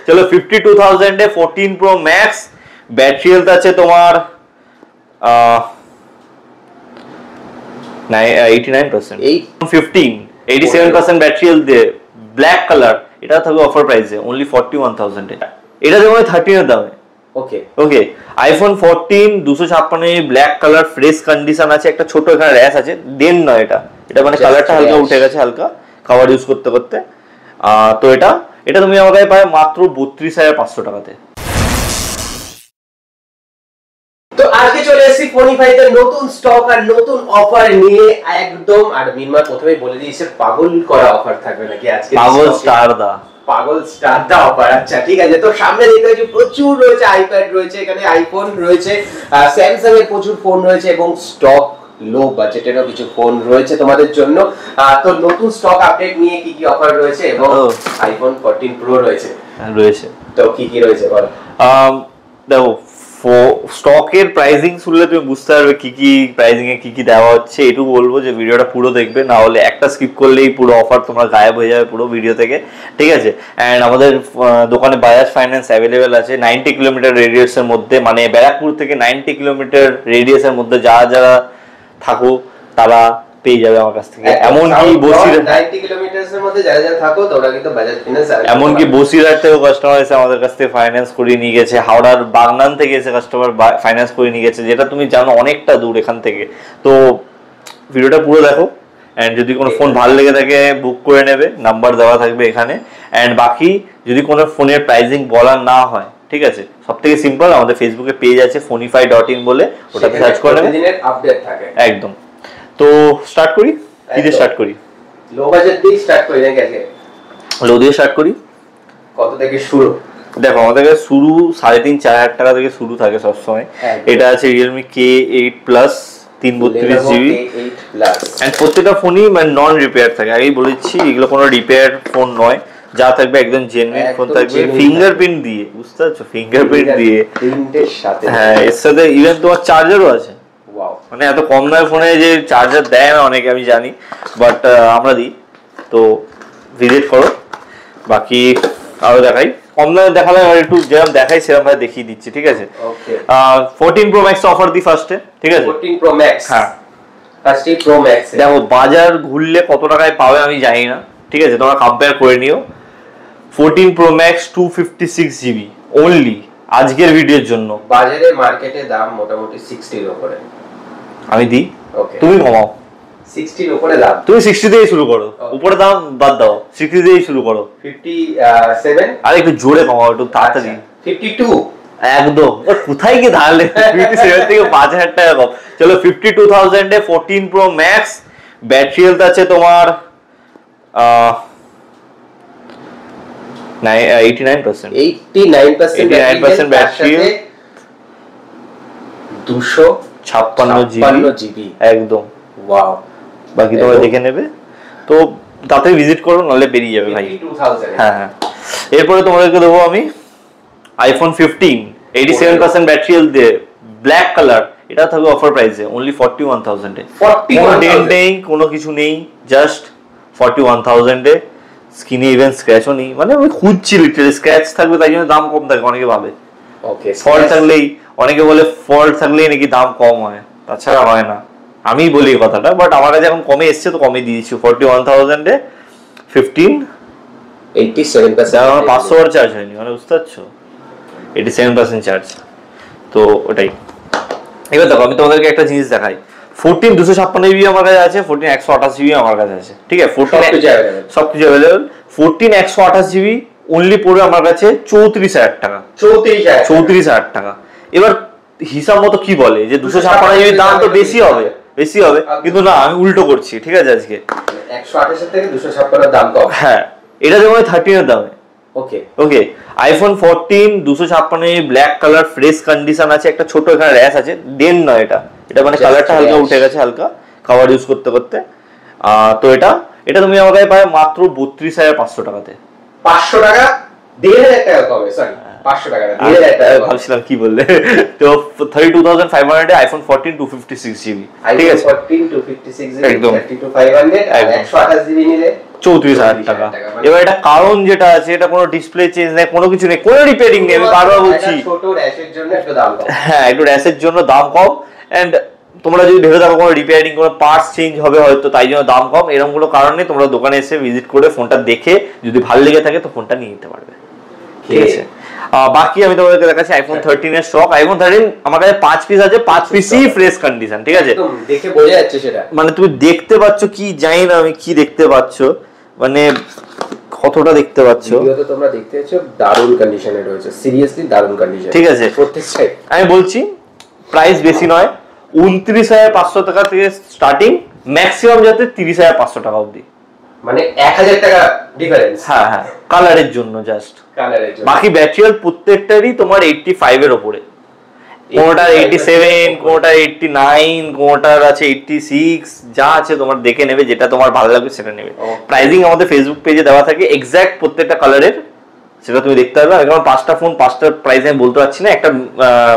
চলো 52,000 এ 14 Pro Max battery health আছে তোমার 89%, 87% ব্যাটারি হেলথ দিয়ে ব্ল্যাক কালার, এটা থাকবে অফার প্রাইসে অনলি 41,000 এ। এটা যেমন 13 এর দামে। Okay okay, iPhone 14 256 black colour, fresh condition আছে, একটা ছোট এখানে র্যাশ আছে, দেন নয় এটা, এটা মানে কালারটা হালকা উঠে গেছে হালকা খাবার ইউজ করতে করতে। তো এটা তুমি আমার কাছে পাবে মাত্র 32,500 টাকাতে। তো আজকে চলে এসেছি ফোনিফাই এর নতুন স্টক আর নতুন অফার নিয়ে একদম। আর মিনমার প্রথমেই বলে দিয়েছে পাগল করা অফার থাকবে নাকি আজকে, পাগল স্টার দা অফার। আচ্ছা ঠিক আছে, তো সামনে দেখতে পাচ্ছি প্রচুর রয়েছে, আইপ্যাড রয়েছে, এখানে আইফোন রয়েছে, স্যামসাং এর প্রচুর ফোন রয়েছে এবং স্টক লো বাজেটেরও কিছু ফোন রয়েছে তোমাদের জন্য। তো নতুন স্টক আপডেট নিয়ে কি কি অফার রয়েছে এবং আইফোন 14 প্রো রয়েছে। তো কি কি রয়েছে বল। দেখো, স্টকের প্রাইসিং শুনলে তুমি বুঝতে পারবে কি কি প্রাইসিং এ কি কি দেওয়া হচ্ছে। এটুকু বলবো যে ভিডিওটা পুরো দেখবে, না হলে একটা স্কিপ করলেই পুরো অফার তোমরা গায়েব হয়ে যাবে পুরো ভিডিও থেকে, ঠিক আছে। অ্যান্ড আমাদের দোকানে বাজাজ ফাইন্যান্স অ্যাভেলেবেল আছে 90 কিলোমিটার রেডিয়াসের মধ্যে, মানে ব্যারাকপুর থেকে 90 কিলোমিটার রেডিয়াসের মধ্যে যারা থাকো তারা পেয়ে যাবে আমার কাছ থেকে। এমনকি বসিরহাট 90 কিলোমিটারের মধ্যে যারা থাকো তোমরা কিন্তু বাজাজ ফাইন্যান্স, এমনকি বসিরহাট থেকেও কাস্টমার এসে আমাদের কাছ থেকে ফাইন্যান্স করিয়ে নিয়ে গেছে, হাওড়ার বাগনান থেকে এসে কাস্টমার ফাইন্যান্স করে নিয়ে গেছে, যেটা তুমি জানো অনেকটা দূর এখান থেকে। তো ভিডিওটা পুরো দেখো, অ্যান্ড যদি কোনো ফোন ভালো লেগে থাকে বুক করে নেবে, নাম্বার দেওয়া থাকবে এখানে। অ্যান্ড বাকি যদি কোনো ফোনের প্রাইসিং বলার না হয়, ঠিক আছে, সব থেকে সিম্পল আমাদের ফেসবুকে পেজ আছে fonify.in বলে, ওটাতে সার্চ করে নেবে, প্রতিদিনের আপডেট থাকে একদম। তো স্টার্ট করি, কি দিয়ে স্টার্ট করি? লো বাজেট দিয়ে স্টার্ট করি নাকি আজকে? লো দিয়ে স্টার্ট করি। কত থেকে শুরু? দেখো, আমাদের কাছে শুরু 3,500-4,000 টাকা থেকে শুরু থাকে সবসময়। এটা আছে Realme K8 Plus 332GB, and প্রত্যেকটা ফোনই মানে নন রিপেয়ার থাকে। আগেই বলেছি এগুলো কোনো রিপেয়ার ফোন নয়, যা থাকবে একদম জেনুইন ফোন থাকবে, ফিঙ্গারপ্রিন্ট দিয়ে, বুঝতে পারছো, ফিঙ্গারপ্রিন্ট দিয়ে প্রিন্টের সাথে। হ্যাঁ, এর সাথে ইভেন তোমার চার্জারও আছে। মানে এত কম দামের ফোনে যে চার্জার দেয় না অনেকে, আমি জানি, বাট আমরা দিই। তো ভিজিট করো। বাকি আরো দেখাই, কম দামে দেখালে একটু যেরকম দেখাই সেরকম ভাবে দেখিয়ে দিচ্ছি, ঠিক আছে। 14 Pro Max অফার দিই ফার্স্টে, ঠিক আছে। 14 Pro Max, হ্যাঁ ফার্স্টে Pro Max। দেখো, বাজার ঘুরলে কত টাকায় পাবে আমি জানি না, ঠিক আছে, তোমরা কম্পেয়ার করে নিও। 14 Pro Max 256GB অনলি আজকের ভিডিওর জন্য। বাজারে মার্কেটে দাম মোটামুটি 60 এর উপরে আমি দিই, তুমি কমাও। 60 এর উপরে দাম, তুমি 60 দিয়ে শুরু করো, উপরে দাম বাদ দাও, 60 দিয়ে শুরু করো। 57, আরে একটু জোরে কমাও, একটু তাড়াতাড়ি। 52, একদম। কোথায় কি দাঁড়ালে, 57 থেকে 5,000 টাকা কম। চলো 52,000 এ 14 Pro Max ব্যাটারি হেলথ আছে তোমার 89% ব্যাটারি, 256 জিবি একদম। ওয়াও, বাকি তোমরা দেখে নেবে। তো তাড়াতাড়ি ভিজিট করো, নাহলে বেরিয়ে যাবে ভাই। 52,000। হ্যাঁ হ্যাঁ। এরপরে তোমাদেরকে দেবো আমি আইফোন 15 87% ব্যাটারি হেলথ দিয়ে ব্ল্যাক কালার, এটা থাকবে অফার প্রাইসে অনলি 41,000 এ। কোনো ডেন্ট নেই, কোনো কিছু নেই, জাস্ট 41,000 এ। স্ক্রিনে ইভেন স্ক্র্যাচও নেই, মানে আমি খুঁজছি লিটারালি, স্ক্র্যাচ থাকবে তাই জন্য দাম কম থাকে অনেকে ভাবে। ওকে, ফল্ট থাকলেই, অনেকে বলে ফল্ট থাকলেই নাকি দাম কম হয়, তাছাড়া হয় না। আমি বলি কথাটা, বাট আমার কাছে এখন কমে এসছে তো কমে দিয়েছি 41,000 এ 15 87%। 500 চার্জ হয়নি, মানে বুঝতে পারছো, 87% চার্জ। তো ওটাই। এবার দেখো, আমি তোমাদেরকে একটা জিনিস দেখাই। 14 256GB আমার কাছে আছে, 14 128GB আমার কাছে আছে, ঠিক আছে। 14 সবকিছু অ্যাভেলেবল। 14 128GB অনলি পড়বে আমার কাছে 34,000 টাকা। 34,000 টাকা। এবার হিসাব মতো কি বলে যে 256GB দাম তো বেশি হবে, কিন্তু না, আমি উল্টো করছি, ঠিক আছে। আজকে 128 থেকে 256 দাম কম। হ্যাঁ, এটা যেমন 13 এর দামে। Okay, iPhone 14 256 black colour, fresh condition আছে, একটা ছোট এখানে র্যাশ আছে, দেন নয় এটা, এটা মানে কালারটা হালকা উঠে গেছে হালকা খাবার ইউজ করতে করতে। তো এটা তুমি আমার কাছে পাবে মাত্র 32,500 টাকাতে। 500 টাকা, 1,500 টাকা কমে, সরি 500 টাকা ভাবছিলাম কি বললে। তো 32,500 এ আইফোন 14 256GB, ঠিক আছে 14 256GB একদম 32,500 আর 128GB নিলে 34,000 টাকা। এবার এটা কারণ যেটা আছে, এটা কোনো ডিসপ্লে চেঞ্জ নেই, কোনো কিছু নেই, কোনো রিপেয়ারিং নেই, আমি বারবার বলছি ছোট র্যাশের জন্য একটু দাম কম। হ্যাঁ, একটু র্যাশের জন্য দাম কম। এন্ড তোমরা যদি ভেবে থাকো কোনো রিপেয়ারিং কোনো পার্টস চেঞ্জ হবে হয়তো তাই জন্য দাম কম, এরকম কোনো কারণে তোমরা দোকানে এসে ভিজিট করে ফোনটা দেখে যদি ভালো লেগে থাকে তো ফোনটা নিয়ে নিতে পারবে, ঠিক আছে। বাকি আমি তোমাদেরকে দেখাচ্ছি আইফোন 13 এর স্টক। আইফোন 13 আমার কাছে 5 পিস আছে, 5 পিসই ফ্রেশ কন্ডিশন, ঠিক আছে, দেখে বোঝা যাচ্ছে সেটা। মানে তুমি দেখতে পাচ্ছ কি জানি না আমি কি দেখতে পাচ্ছ, মানে কতটা দেখতে পাচ্ছ, ভিডিওতে তোমরা দেখতে পাচ্ছ দারুণ কন্ডিশনে রয়েছে, সিরিয়াসলি দারুণ কন্ডিশন, ঠিক আছে। প্রত্যেকটাই আমি বলছি প্রাইস বেশি নয়, 29,500 টাকা থেকে স্টার্টিং, ম্যাক্সিমাম যাতে 30,500 টাকা অবধি, মানে 1000 টাকা ডিফারেন্স। হ্যাঁ হ্যাঁ, কালারের জন্য জাস্ট, কালারের জন্য। বাকি ব্যাটারি প্রত্যেকটারই তোমার 85 এর উপরে, কোনটার 87, কোনটার 89, কোনটার আছে 86, যা আছে তোমার দেখে নেবে, যেটা তোমার ভালো লাগবে সেটা নেবে। প্রাইসিং আমাদের ফেসবুক পেজে দেওয়া থাকে এক্সাক্ট প্রত্যেকটা কালারের, সেটা তুমি দেখতে পারবে। আমি কারণ 5টা ফোন 5টার প্রাইস আমি বলতে পারছি না, একটা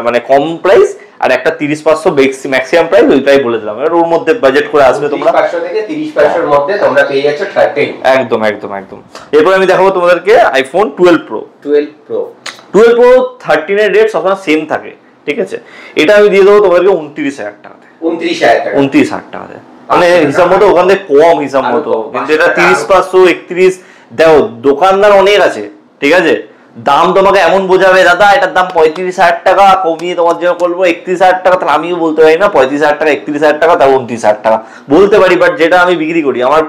মানে কম প্রাইস আর একটা 30,500 ম্যাক্সিমাম প্রাইস, ওইটাই বলে দিলাম। এর ওর মধ্যে বাজেট করে আসবে তোমরা, 500 থেকে 30,500 এর মধ্যে তোমরা পেয়ে যাচ্ছ 13। একদম একদম একদম। এরপর আমি দেখাবো তোমাদেরকে আইফোন 12 প্রো। 12 প্রো 13 এর রেট সবসময় সেম থাকে, ঠিক আছে। এটা আমি দিয়ে দেবো তোমাদেরকে 29,000 টাকাতে। 29,000 টাকাতে, মানে হিসাব মতো ওখান থেকে কম হিসাব মতো, কিন্তু এটা 30,500 31। দেখো দোকানদার অনেক আছে, ঠিক আছে, দাম তোমাকে এমন বোঝাবে দাদা এটার দাম 35,000 টাকা, কমিয়ে তোমার জন্য করবো 31,000 টাকা, তাহলে আমিও বলতে পারি না 35,000 টাকা 31,000 টাকা তাও 29,000 টাকা বলতে পারি, বাট যেটা আমি বিক্রি করি আমার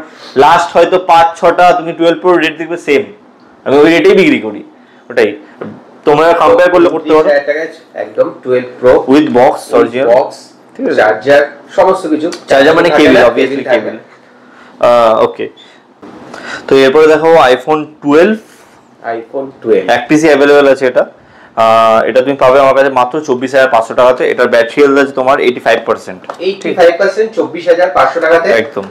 লাস্ট হয়তো 5-6টা তুমি 12 প্রো রেট দেখবে সেম, আমি ওই রেটেই বিক্রি করি, ওটাই তোমরা কম্পেয়ার করলে করতে পারো। একদম 12 pro with box, original box, charger, সমস্ত কিছু। চার্জার মানে কেবল, অবভিয়াসলি কেবল। ওকে, তো এরপরে দেখো আইফোন 12। এক পিসি অ্যাভেলেবেল আছে এটা। এটা তুমি পাবে আমার কাছে মাত্র 24,500 টাকাতে। এটার ব্যাটারি হেলথ আছে তোমার 85%। 85% 24,500 টাকাতে একদম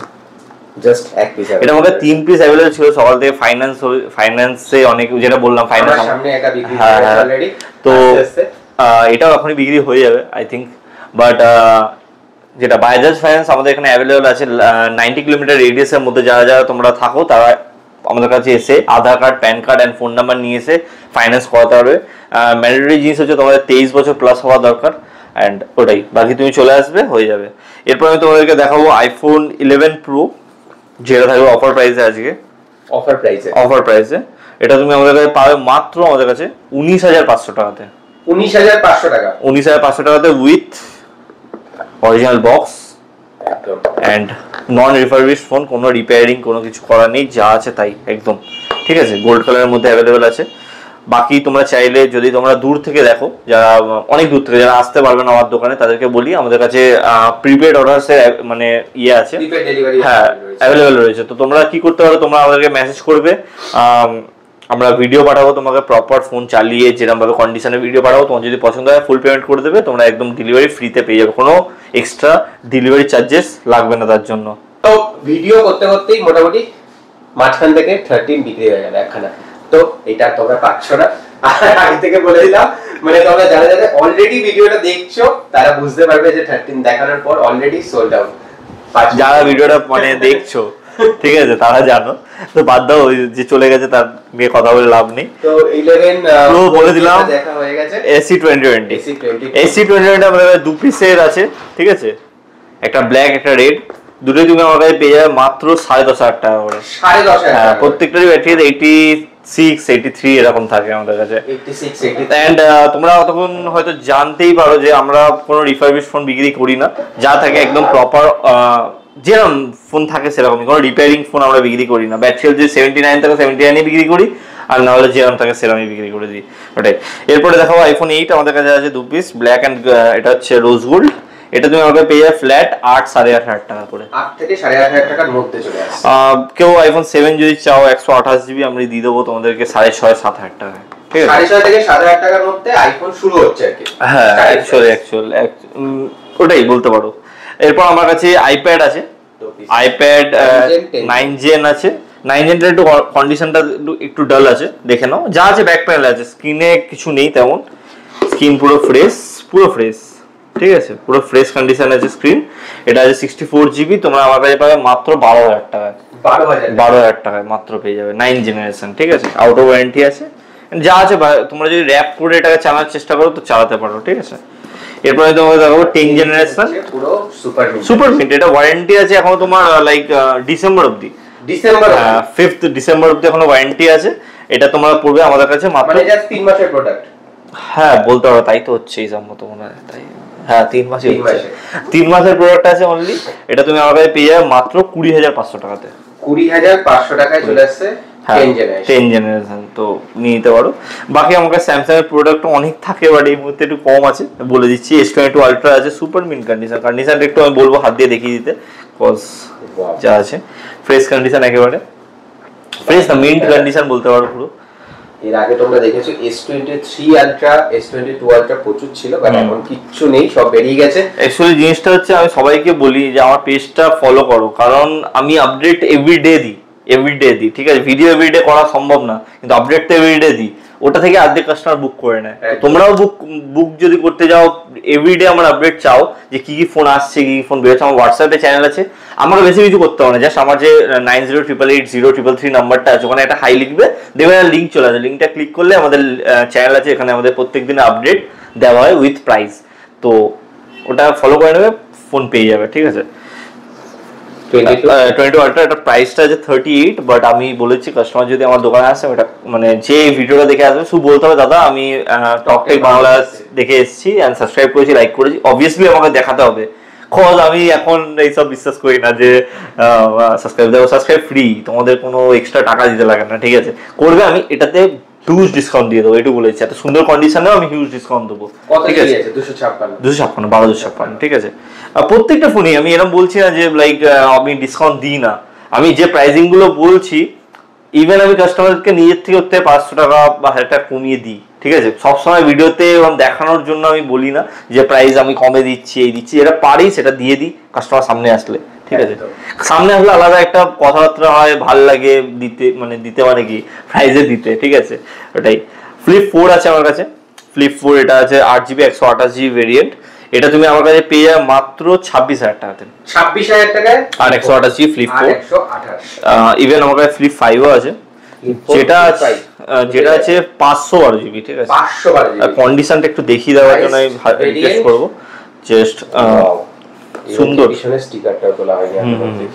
জাস্ট এক পিস। এটা আমাদের 3 পিস অ্যাভেলেবেল ছিল সকাল থেকে। ফাইন্যান্সে অনেক, যেটা বললাম ফাইন্যান্স সামনে একটা বিক্রি হয়েছে অলরেডি, তো এটাও এখনই বিক্রি হয়ে যাবে আই থিংক, বাট যেটা বাজাজ ফাইন্যান্স আমাদের এখানে অ্যাভেলেবেল আছে 90 কিলোমিটার রেডিয়াসের মধ্যে। যারা যারা তোমরা থাকো তারা আমাদের কাছে এসে Aadhaar card, PAN card and phone number নিয়ে এসে ফাইন্যান্স করাতে পারবে। ম্যান্ডেটরি জিনিস হচ্ছে তোমাদের 23 বছর প্লাস হওয়া দরকার, অ্যান্ড ওটাই, বাকি তুমি চলে আসবে হয়ে যাবে। এরপর আমি তোমাদেরকে দেখাবো আইফোন 11 প্রো, যেটা থাকবে অফার প্রাইসে আজকে। অফার প্রাইসে এটা তুমি আমাদের কাছে পাবে মাত্র আমাদের কাছে 19,500 টাকাতে। 19,500 টাকা, 19,500 টাকাতে with original box and non refurbished phone, কোনো রিপেয়ারিং কোনো কিছু করা নেই, যা আছে তাই একদম, ঠিক আছে। গোল্ড কালারের মধ্যে অ্যাভেলেবেল আছে। বাকি তোমরা চাইলে যদি তোমরা দূর থেকে দেখো, যারা অনেক দূর থেকে যারা আসতে পারবে না আমার দোকানে, তাদেরকে বলি আমাদের কাছে প্রিপেড অর্ডারসের মানে ইয়ে আছে, হ্যাঁ অ্যাভেলেবেল রয়েছে। তো তোমরা কি করতে পারো, তোমরা আমাদেরকে মেসেজ করবে, আমরা ভিডিও পাঠাবো তোমাকে প্রপার ফোন চালিয়ে, যেরকম ভাবে কন্ডিশনে ভিডিও পাঠাবো। তোমার যদি পছন্দ হয় ফুল পেমেন্ট করে দেবে, তোমরা একদম ডেলিভারি ফ্রিতে পেয়ে যাবে, কোনো এক্সট্রা ডেলিভারি চার্জেস লাগবে না তার জন্য। তো ভিডিও করতে করতেই মোটামুটি মাঝখান থেকে 13 বিক্রি হয়ে গেল একখানা। তো এটা তোমরা পাচ্ছ না, আগে থেকে বলে দিলাম, মানে তোমরা যারা যারা অলরেডি ভিডিওটা দেখছো তারা বুঝতে পারবে যে 13 দেখানোর পর অলরেডি সোল্ড আউট। যারা ভিডিওটা মানে দেখছো ঠিক আছে তারা জানো, তো বাদ দাও, ওই যে চলে গেছে তার নিয়ে কথা বলে লাভ নেই। তো 11 প্রো বলে দিলাম, দেখা হয়ে গেছে। AC20 আমাদের দু পিসের আছে, ঠিক আছে, একটা ব্ল্যাক একটা রেড, দুটোই তুমি আমার কাছে পেয়ে যাবে মাত্র 10,500 টাকা করে। 10,500, হ্যাঁ, প্রত্যেকটারই ব্যাটারি 86 83 এরকম থাকে আমাদের কাছে। 86 83। এন্ড তোমরা তখন হয়তো জানতেই পারো যে আমরা কোনো রিফারবিশড ফোন বিক্রি করি না, যা থাকে একদম প্রপার যেরকম ফোন থাকে সেরকমই, কোনো রিপেয়ারিং ফোন আমরা বিক্রি করি না। ব্যাটারি যে 79 থাকে 79 বিক্রি করি, আর না হলে যেরকম থাকে সেরকমই বিক্রি করে দিই, ওটাই। এরপরে দেখাবো আইফোন 8 আমাদের কাছে আছে 2 পিস, ব্ল্যাক অ্যান্ড এটা হচ্ছে রোজ গোল্ড। এটা তুমি আমাকে পেয়ে যাবে ফ্ল্যাট 8,500 টাকা করে, 8 থেকে 8,500 টাকার মধ্যে চলে আসে। কেউ আইফোন 7 যদি চাও 128 জিবি আমরা দিয়ে দেবো তোমাদেরকে 6,500-7,000 টাকা, ঠিক আছে। 6,500 থেকে 7,000 টাকার মধ্যে আইফোন শুরু হচ্ছে আর কি। হ্যাঁ, অ্যাকচুয়াল ওটাই বলতে পারো। এরপর আমার কাছে আইপ্যাড আছে, আইপ্যাড 9 জেন আছে, 9 জেনটার একটু কন্ডিশনটা একটু ডাল আছে, দেখে নাও। যা আছে ব্যাক প্যানেল আছে, স্ক্রিনে কিছু নেই তেমন, স্ক্রিন পুরো ফ্রেশ, ঠিক আছে, পুরো ফ্রেশ কন্ডিশন আছে স্ক্রিন। এটা আছে 64 জিবি, তোমরা আমার কাছে পাবে মাত্র 12,000 টাকায়। 12,000 টাকায় মাত্র পেয়ে যাবে 9 জেনারেশন, ঠিক আছে, আউট অফ ওয়ারেন্টি আছে। যা আছে তোমরা যদি র্যাপ করে এটাকে চালানোর চেষ্টা করো তো চালাতে পারো, ঠিক আছে। এরপরে তোমাকে দেখাবো 10 জেনারেশন পুরো সুপার মিন্ট। এটা ওয়ারেন্টি আছে এখন তোমার লাইক ডিসেম্বর অবধি, 5th ডিসেম্বর অবধি এখনো ওয়ারেন্টি আছে। এটা তোমরা পড়বে আমাদের কাছে মাত্র, মানে জাস্ট 3 মাসের প্রোডাক্ট। হ্যাঁ বলতে পারো, তাই তো হচ্ছে এই সম্মত মনে হয়, তাই হ্যাঁ 3 মাসের প্রোডাক্ট আছে অনলি। এটা তুমি আমার কাছে পেয়ে যাবে মাত্র 20,500 টাকাতে। 20,500 টাকায় চলে আসছে 10 জেনারেশন, তো নিয়ে নিতে পারো। বাকি আমার কাছে স্যামসাং এর প্রোডাক্ট অনেক থাকে, বাট এই মুহূর্তে একটু কম আছে, বলে দিচ্ছি। S22 আলট্রা আছে সুপার মিন্ট কন্ডিশনটা একটু আমি বলবো হাত দিয়ে দেখিয়ে দিতে, কজ যা আছে ফ্রেশ কন্ডিশন, একেবারে ফ্রেশ না মিন্ট কন্ডিশন বলতে পারো পুরো। এর আগে তোমরা দেখেছো S23 আলট্রা, S22 আলট্রা প্রচুর ছিল, বাট এখন কিচ্ছু নেই, সব বেরিয়ে গেছে। অ্যাকচুয়ালি জিনিসটা হচ্ছে, আমি সবাইকে বলি যে আমার পেজটা ফলো করো, কারণ আমি আপডেট এভরিডে দিই, ঠিক আছে। ভিডিও এভরিডে করা সম্ভব না, কিন্তু আপডেট তো এভরিডে দিই। ওটা থেকে অর্ধেক কাস্টমার বুক করে নেয়। তোমরাও বুক যদি করতে যাও, এভরিডে আমার আপডেট চাও যে কি কি ফোন আসছে, কি কি ফোন বেরোচ্ছে, আমার হোয়াটসঅ্যাপে চ্যানেল আছে, আমাকে বেশি কিছু করতে হবে না। জাস্ট আমার যে 90888033 নাম্বারটা আছে, ওখানে একটা হাই লিখবে, দেখবে লিঙ্ক চলে আসে, লিঙ্কটা ক্লিক করলে আমাদের চ্যানেল আছে, এখানে আমাদের প্রত্যেক দিনে আপডেট দেওয়া হয় উইথ প্রাইস। তো ওটা ফলো করে নেবে, ফোন পেয়ে যাবে, ঠিক আছে। 22 আলট্রা, এটা প্রাইসটা আছে 38, বাট আমি বলেছি কাস্টমার যদি আমার দোকানে আসে, এটা মানে যে ভিডিওটা দেখে আসবে শুধু বলতে হবে দাদা আমি টকটেক বাংলা দেখে এসেছি এন্ড সাবস্ক্রাইব করেছি, লাইক করেছি। অবভিয়াসলি আমাকে দেখাতে হবে, খোঁজ আমি এখন এইসব বিশ্বাস করি না যে সাবস্ক্রাইব ফ্রি, তোমাদের কোনো এক্সট্রা টাকা দিতে লাগে না, ঠিক আছে। করবে, আমি এটাতে হিউজ ডিসকাউন্ট দিয়ে দেবো, এটুকু বলেছি। এত সুন্দর কন্ডিশনেও আমি হিউজ ডিসকাউন্ট দেবো, ঠিক আছে। 1256, ঠিক আছে। প্রত্যেকটা ফোনে আমি এরকম বলছি না যে লাইক আমি ডিসকাউন্ট দিই না, আমি যে প্রাইসিং গুলো বলছি, ইভেন আমি কাস্টমারকে নিজের থেকে 500 টাকা বা 1000 টাকা কমিয়ে দিই, ঠিক আছে। সবসময় ভিডিওতে দেখানোর জন্য আমি বলি না যে প্রাইস আমি কমে দিচ্ছি, এই দিচ্ছি, এটা পারি সেটা দিয়ে দিই কাস্টমার সামনে আসলে, ঠিক আছে। সামনে আসলে আলাদা একটা কথাবার্তা হয়, ভাল লাগে দিতে, মানে দিতে মানে কি প্রাইজে দিতে, ঠিক আছে, ওটাই। ফ্লিপ 4 আছে আমার কাছে, ফ্লিপ 4 এটা আছে 8GB 128GB ভেরিয়েন্ট। এটা তুমি আমার কাছে পেয়ে যাবে মাত্র 26,000 টাকাতে। 26,000 টাকায় আর 128GB ফ্লিপ 4। ইভেন আমার কাছে ফ্লিপ 5ও আছে, যেটা আছে 512GB, ঠিক আছে। 512GB কন্ডিশনটা একটু দেখিয়ে দেওয়ার জন্য আমি রিকোয়েস্ট করব, জাস্ট সুন্দর স্টিকারটাও তোলা হয়নি,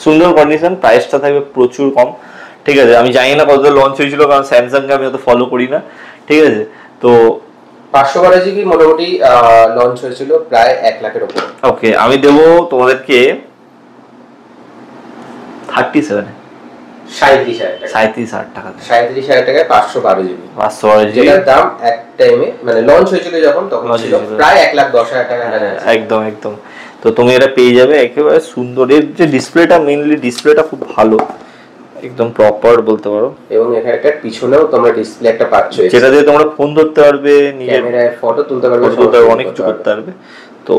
সুন্দর কন্ডিশন। প্রাইসটা থাকবে প্রচুর কম, ঠিক আছে। আমি জানি না কত লঞ্চ হয়েছিল, কারণ স্যামসাং কে আমি অত ফলো করি না, ঠিক আছে। তো 512GB মোটামুটি লঞ্চ হয়েছিল প্রায় 1 লাখের উপরে। ওকে, আমি দেবো তোমাদেরকে 37,000 টাকা। 37,000 টাকায় 512GB যেটার দাম এক টাইমে, মানে লঞ্চ হয়েছিল যখন, তখন ছিল প্রায় 1,10,000 টাকা। একদম। তো তুমি এটা পেয়ে যাবে একেবারে সুন্দর। এর যে ডিসপ্লেটা, মেইনলি ডিসপ্লেটা খুব ভালো, একদম প্রপার বলতে পারো। এবং এখানে পিছনেও তোমরা ডিসপ্লে একটা পাচ্ছ, যেটা দিয়ে তোমরা ফোন ধরতে পারবে, নিজের ক্যামেরায় ফটো তুলতে পারবে, অনেক কিছু করতে পারবে। তো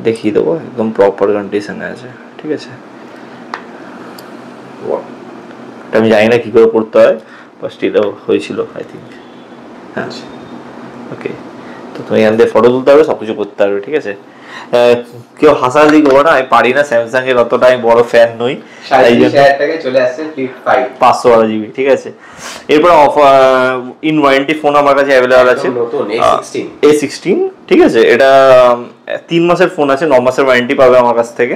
দেখিয়ে দেবো, একদম প্রপার কন্ডিশনে আছে, ঠিক আছে। আমি জানি না কি করে করতে হয়, ফার্স্ট এটাও হয়েছিল আই থিঙ্ক। হ্যাঁ, ওকে। তো তুমি এখান থেকে ফটো তুলতে পারবে, সবকিছু করতে পারবে, ঠিক আছে। কেউ হাসাহাসি করবো না, আমি পারি না, স্যামসাং এর অতটা আমি বড় ফ্যান নই। 37,000 টাকায় চলে আসছে ফ্লিপ 5 512GB, ঠিক আছে। এরপর ইন ওয়ারেন্টি ফোন আমার কাছে অ্যাভেলেবল আছে, নতুন A16, ঠিক আছে। এটা 3 মাসের ফোন আছে, 9 মাসের ওয়ারেন্টি পাবে আমার কাছ থেকে।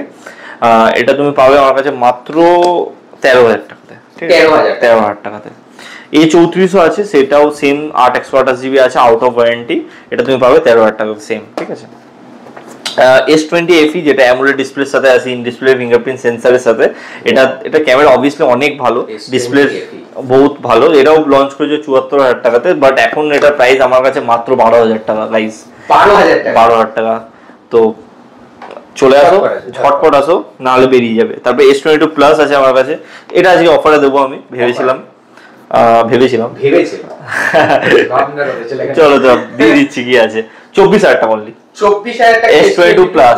এটা তুমি পাবে আমার কাছে মাত্র 13,000 টাকাতে, ঠিক আছে, 13,000 টাকাতে। A34 আছে, সেটাও সেম 8/128GB আছে, আউট অফ ওয়ারেন্টি। এটা তুমি পাবে 13,000 টাকাতে সেম, ঠিক আছে। S20 FE যেটা অ্যামোলেড ডিসপ্লের সাথে আছে, ইন ডিসপ্লে ফিঙ্গারপ্রিন্ট সেন্সরের সাথে। এটা ক্যামেরা অবভিয়াসলি অনেক ভালো, ডিসপ্লে বহুত ভালো। এটাও লঞ্চ করেছে 74,000 টাকাতে, বাট এখন এটার প্রাইস আমার কাছে মাত্র 12,000 টাকা। গাইস 12,000 টাকা। তো চলে আসো, ঝটপট আসো, নাহলে বেরিয়ে যাবে। তারপরে S22 প্লাস আছে আমার কাছে, এটা আজকে অফারে দেবো আমি ভেবেছিলাম। চলো তো দিয়ে দিচ্ছি, কি আছে, 24,000 টাকা অনলি। 24,000 টাকা S22 প্লাস।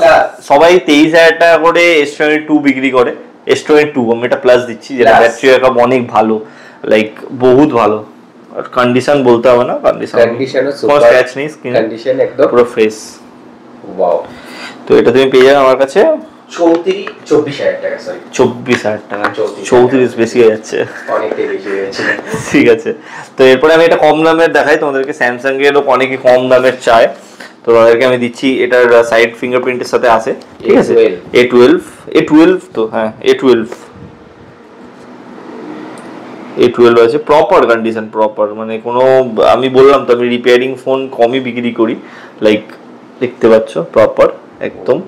সবাই 23,000 টাকা করে S22 বিক্রি করে, S22 আমি এটা প্লাস দিচ্ছি, যেটা ব্যাটারি ব্যাকআপ অনেক ভালো, লাইক বহুত ভালো। আর কন্ডিশন বলতে হবে না, কন্ডিশনও সুপার, স্ক্র্যাচ নেই, কন্ডিশন একদম পুরো ফ্রেশ। ওয়াও। তো এটা তুমি পেয়ে যাবে আমার কাছে 24,000 টাকা, সরি 24,000 টাকা। 34 বেশি হয়ে যাচ্ছে, অনেকটাই বেশি হয়ে যাচ্ছে। ঠিক আছে, তো এরপরে আমি এটা কম দামের দেখাই তোমাদেরকে। স্যামসাং এর অনেকে কম দামের চায়, তো তাদেরকে আমি দিচ্ছি। এটার সাইড ফিঙ্গারপ্রিন্টের সাথে আছে, ঠিক আছে। A12 তো হ্যাঁ, A12 আছে, প্রপার কন্ডিশন, প্রপার মানে কোনো, আমি বললাম তো আমি রিপেয়ারিং ফোন কমই বিক্রি করি, লাইক দেখতে পাচ্ছ প্রপার একদম।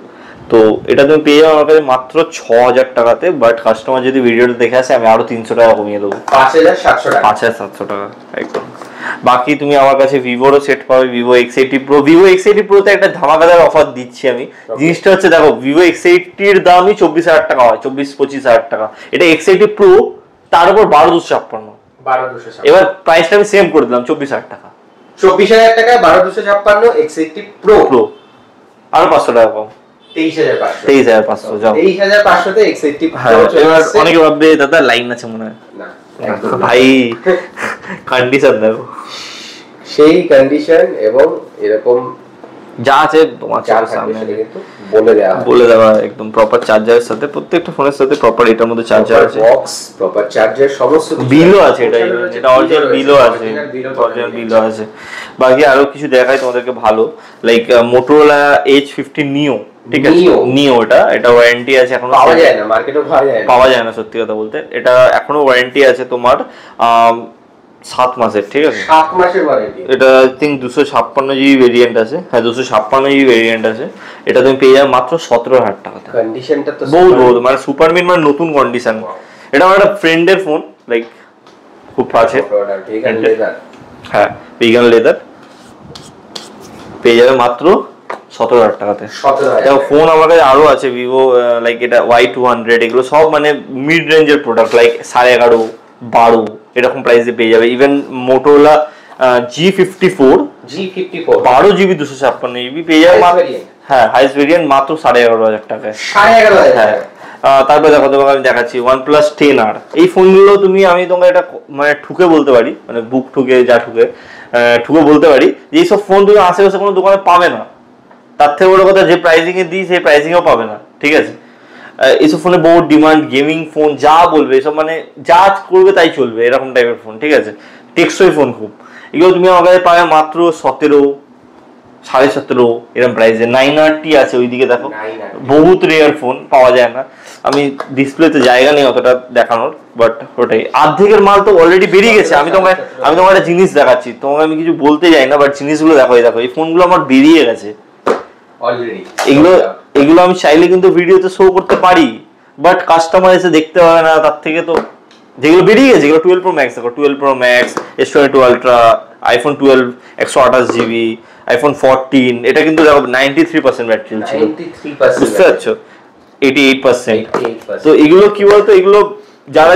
তো এটা তুমি পেয়ে যাও আমার কাছে মাত্র 6,000 টাকাতে, বাট কাস্টমার যদি ভিডিওটা দেখে আসে আমি আরো 300 টাকা কমিয়ে দেবো, 5,700 টাকা, 5,700 টাকা একদম। বাকি তুমি আমার কাছে ভিভোরও সেট পাবে, Vivo X80 Pro। Vivo X80 Pro তে একটা ধামাকাদার অফার দিচ্ছি আমি। জিনিসটা হচ্ছে দেখো, ভিভো X80 এর দামই 24,000 টাকা হয়, 24-25,000 টাকা। এটা X80 Pro, তার উপর 12,256। এবার প্রাইসটা আমি সেম করে দিলাম 24,000 টাকা। 24,000 টাকা 12,256 X80 Pro, আরো 500 টাকা কম, 23,500 যাও 23,500 তে X80 Pro। এবার অনেকে ভাববে দাদা লাইন আছে মনে হয়, না ভাই কন্ডিশন দেখো, সেই কন্ডিশন এবং এরকম যা আছে তোমার সামনে বলে দেওয়া একদম প্রপার চার্জারের সাথে, প্রত্যেকটা ফোনের সাথে প্রপার এটার মধ্যে চার্জার আছে, বক্স প্রপার চার্জার, সমস্ত বিলও আছে। এটা অরিজিনাল বিলও আছে, অরিজিনাল বিলও আছে। বাকি আরো কিছু দেখাই তোমাদেরকে ভালো, লাইক Motorola H50 Neo, ঠিক আছে। নিও এটা ওয়ারেন্টি আছে, এখনো পাওয়া যায় না মার্কেটে, পাওয়া যায় না সত্যি কথা বলতে। এটা এখনো ওয়ারেন্টি আছে তোমার 7 মাসের, ঠিক আছে, 7 মাসের ওয়ারেন্টি। এটা আই থিঙ্ক 256 জিবি ভেরিয়েন্ট আছে, হ্যাঁ 256 জিবি ভেরিয়েন্ট আছে। এটা তুমি পেয়ে যাবে মাত্র 17,000 টাকাতে। কন্ডিশনটা তো বহুত মানে সুপার মিন, মানে নতুন কন্ডিশন। এটা আমার একটা ফ্রেন্ডের ফোন, লাইক খুব আছে, হ্যাঁ ভিগান লেদার, পেয়ে যাবে মাত্র 17,000 টাকাতে। ফোন আমার কাছে আরো আছে ভিভো, লাইক এটা Y200, এগুলো সব মানে মিড রেঞ্জের প্রোডাক্ট, লাইক 11.5, 12 এরকম প্রাইসে পেয়ে যাবে। Even Motorola G54 12 GB 256 GB পেয়ে যাবে, হ্যাঁ হাইস্ট ভেরিয়েন্ট, মাত্র 11,500 টাকায়। হ্যাঁ, তারপরে দেখো তোমাকে আমি দেখাচ্ছি OnePlus 10R। এই ফোনগুলো আমি তোমাকে এটা মানে ঠুকে বলতে পারি, মানে বুক ঠুকে যা ঠুকে বলতে পারি যে এইসব ফোন তুমি আশেপাশে কোনো দোকানে পাবে না। তার থেকে বড় কথা, যে প্রাইসিং এ দিই সেই প্রাইসিংও পাবে না, ঠিক আছে। এইসব ফোনে বহু ডিমান্ড, গেমিং ফোন যা বলবে এসব মানে যা করবে তাই চলবে, এরকম টাইপের ফোন, ঠিক আছে। টেকসই ফোন খুব, এগুলো তুমি আমার কাছে পাবে মাত্র 17, 17.5 এরকম প্রাইসে। 9RT আছে ওইদিকে দেখো, বহুত রেয়ার ফোন, পাওয়া যায় না। আমি ডিসপ্লেতে জায়গা নেই অতটা দেখানোর, বাট ওটাই অর্ধেকের মাল তো অলরেডি বেরিয়ে গেছে। আমি তোমাকে একটা জিনিস দেখাচ্ছি, তোমাকে আমি কিছু বলতে যাই না, বাট জিনিসগুলো দেখো, এই ফোনগুলো আমার বেরিয়ে গেছে অলরেডি। এগুলো আমি চাইলে কিন্তু ভিডিওতে শো করতে পারি, বাট কাস্টমার এসে দেখতে পাবে না। তার থেকে তো যেগুলো বেরিয়ে গেছে, যেগুলো 12 Pro Max দেখো, 12 Pro Max, S22 Ultra, iPhone 12 128GB, iPhone 14, এটা কিন্তু দেখো 93% ব্যাটারি ছিল, বুঝতে পারছো, 88%। তো এগুলো কি বলতো, এগুলো যারা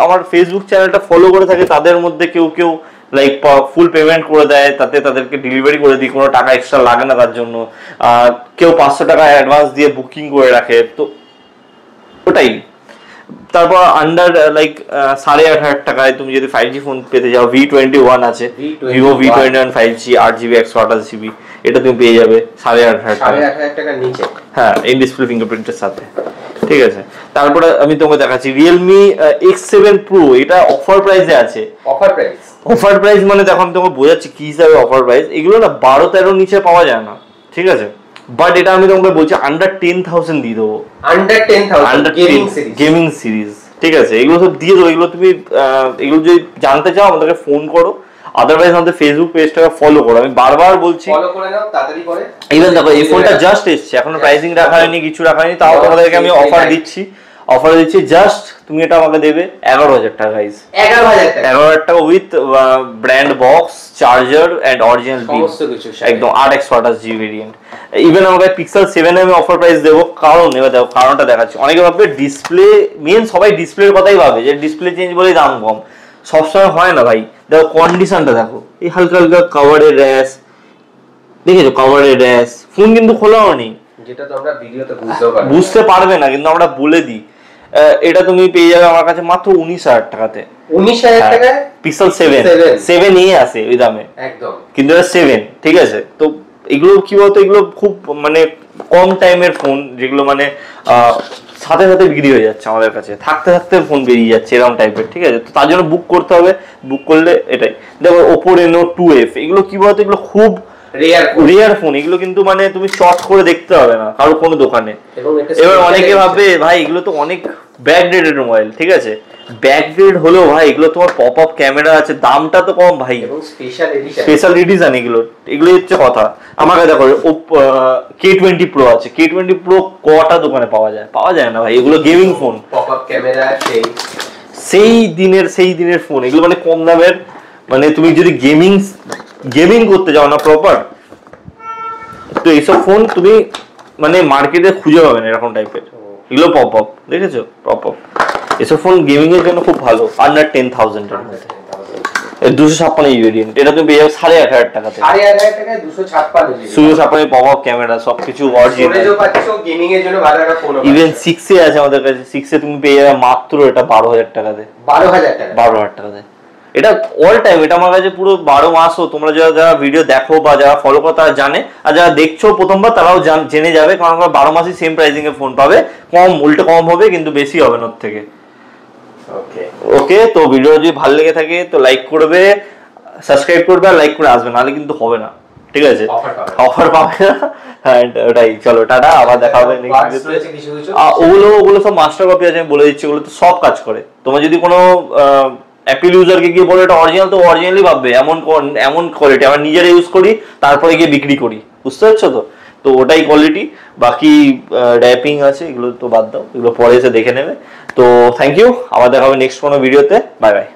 আমার ফেসবুক চ্যানেলটা ফলো করে থাকে তাদের মধ্যে কেউ লাইক ফুল পেমেন্ট করে দেয়, তাতে তাদেরকে ডেলিভারি করে দিই, কোনো টাকা এক্সট্রা লাগে না তার জন্য। কেউ 500 টাকা অ্যাডভান্স দিয়ে বুকিং করে রাখে, তো ওটাই। তারপর আন্ডার লাইক 8,500 টাকায় তুমি যদি 5G ফোন পেতে যাও, V21 আছে, Vivo V21 5G 8GB 128GB, এটা তুমি পেয়ে যাবে 8,500 টাকার নিচে, হ্যাঁ ইন ডিসপ্লে ফিঙ্গারপ্রিন্টের সাথে, ঠিক আছে। তারপরে আমি তোমাকে দেখাচ্ছি Realme X7 Pro, এটা অফার প্রাইসে আছে। অফার প্রাইস মানে দেখো আমি তোমাকে বোঝাচ্ছি কি হিসাবে অফার প্রাইস। এগুলো না 12-13 নিচে পাওয়া যায় না, ঠিক আছে, বাট এটা আমি তোমাকে বলছি আন্ডার 10,000 দিয়ে দেবো, আন্ডার 10,000 গেমিং সিরিজ, ঠিক আছে। এগুলো সব দিয়ে দেবো। এগুলো তুমি এগুলো যদি জানতে চাও আমাদেরকে ফোন করো, আদারওয়াইজ আমাদের ফেসবুক পেজটাকে ফলো করো। আমি বারবার বলছি ফলো করে নাও, তাড়াতাড়ি করে। ইভেন দেখো এই ফোনটা জাস্ট এসেছে, এখনো প্রাইসিং রাখা হয়নি, কিছু রাখা হয়নি, তাও তোমাদেরকে আমি অফার দিচ্ছি। জাস্ট তুমি এটা আমাকে দেবে 11,000 টাকা, গাইস 11,000 টাকা with brand box, charger and original bill, একদম 8/128GB ভেরিয়েন্ট। ইভেন আমাকে পিক্সেল 7 আমি অফার প্রাইস দেবো, কারণ এবার দেখো কারণটা দেখাচ্ছি। অনেকে ভাববে ডিসপ্লে মেন, সবাই ডিসপ্লের কথাই ভাবে যে ডিসপ্লে চেঞ্জ বলেই দাম কম, সবসময় হয় না ভাই। দেখো কন্ডিশনটা দেখো, এই হালকা হালকা কাভারের র্যাশ, দেখেছো কাভারের র্যাশ, ফোন কিন্তু খোলাও নেই, যেটা তো আমরা ভিডিওতে বুঝতে পারবে না, কিন্তু আমরা বলে দিই। এটা তুমি পেয়ে যাবে আমার কাছে মাত্র 19,000 টাকাতে। 19,000 টাকায় পিক্সেল 7 আছে ওই দামে একদম, কিন্তু এটা 7, ঠিক আছে। তো এগুলো কি বলতো, এগুলো খুব মানে কম টাইমের ফোন, যেগুলো মানে সাথে সাথে বিক্রি হয়ে যাচ্ছে আমাদের কাছে, থাকতে থাকতে ফোন বেরিয়ে যাচ্ছে এরকম টাইপের, ঠিক আছে। তো তার জন্য বুক করতে হবে, বুক করলে এটাই দেখো Oppo Reno 2F, এগুলো কি বলতো, এগুলো খুব রেয়ার ফোন, এগুলো কিন্তু মানে তুমি চট করে দেখতে হবে না কারো কোনো দোকানে। এবার অনেকে ভাববে ভাই এগুলো তো অনেক ব্যাকডেটেড মোবাইল, ঠিক আছে, ব্যাকডেট হলেও ভাই এগুলো তোমার পপ আপ ক্যামেরা আছে, দামটা তো কম ভাই, স্পেশাল এডিশন এগুলো, এগুলোই হচ্ছে কথা। আমার কাছে দেখো K20 Pro আছে, K20 Pro কটা দোকানে পাওয়া যায় না ভাই, এগুলো gaming phone, pop up camera সেই দিনের ফোন, এগুলো মানে কম দামের, মানে তুমি যদি গেমিং করতে যাও না প্রপার, তো এইসব ফোন তুমি মানে মার্কেটে খুঁজে পাবে না এরকম টাইপের। এগুলো পপ আপ, দেখেছো পপ আপ, এসব ফোন গেমিং এর জন্য খুব ভালো, আন্ডার 10,000 এর মধ্যে। 256 ভেরিয়েন্ট, এটা তুমি পেয়ে যাবে 8,500 টাকাতে, 8,500 টাকায় 256 পপ আপ ক্যামেরা, সবকিছু অরিজিনাল, গেমিং এর জন্য ভালো একটা ফোন। ইভেন 6 এ আছে আমাদের কাছে, 6 এ তুমি পেয়ে যাবে মাত্র এটা 12,000 টাকাতে, 12,000 টাকাতে। এটা অল টাইম, এটা আমার কাছে পুরো 12 মাসও, তোমরা যারা ভিডিও দেখো বা যারা ফলো করো তারা জানে, আর যারা দেখছো প্রথমবার তারাও জেনে যাবে, কারণ আমরা 12 মাসই সেম প্রাইসিং এ ফোন পাবে, উল্টো কম হবে কিন্তু বেশি হবে না ওর থেকে। ওকে, তো ভিডিও যদি ভালো লেগে থাকে তো লাইক করবে, সাবস্ক্রাইব করবে আর লাইক করে আসবে, নাহলে কিন্তু হবে না, ঠিক আছে, অফার পাবে না। হ্যাঁ ওটাই, চলো টাটা, আবার দেখা হবে। ওগুলো সব মাস্টার কপি আছে, আমি বলে দিচ্ছি, ওগুলো তো সব কাজ করে। তোমার যদি কোনো অ্যাপেল ইউজারকে গিয়ে বলে এটা অরিজিনাল, তো অরিজিনালি ভাববে, এমন কোয়ালিটি আমরা নিজেরা ইউজ করি, তারপরে গিয়ে বিক্রি করি, বুঝতে পারছো তো। তো ওটাই কোয়ালিটি, বাকি র্যাপিং আছে এগুলো তো বাদ দাও, এগুলো পরে এসে দেখে নেবে। তো থ্যাংক ইউ, আবার দেখা হবে নেক্সট কোনো ভিডিওতে, বাই বাই।